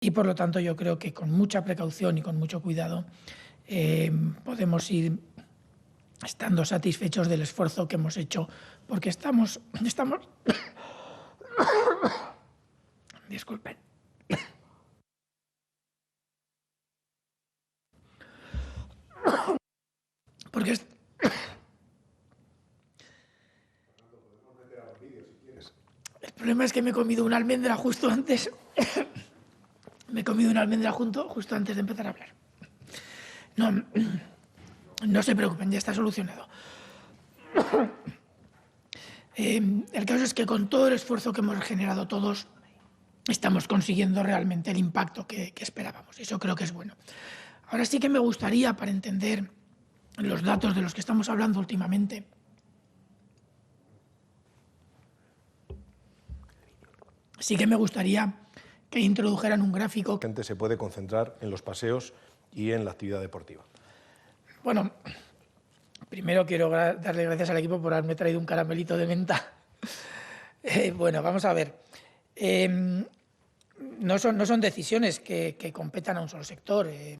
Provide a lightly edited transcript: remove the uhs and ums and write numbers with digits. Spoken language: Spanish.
y por lo tanto yo creo que con mucha precaución y con mucho cuidado podemos ir estando satisfechos del esfuerzo que hemos hecho, porque estamos disculpen. Porque el problema es que me he comido una almendra justo antes. Me he comido una almendra justo antes de empezar a hablar. No se preocupen, ya está solucionado. El caso es que con todo el esfuerzo que hemos generado todos, estamos consiguiendo realmente el impacto que esperábamos. Eso creo que es bueno. Ahora sí que me gustaría, para entender los datos de los que estamos hablando últimamente, sí que me gustaría que introdujeran un gráfico. La gente se puede concentrar en los paseos y en la actividad deportiva. Bueno, primero quiero darle gracias al equipo por haberme traído un caramelito de menta. Bueno, vamos a ver. No son decisiones que competan a un solo sector.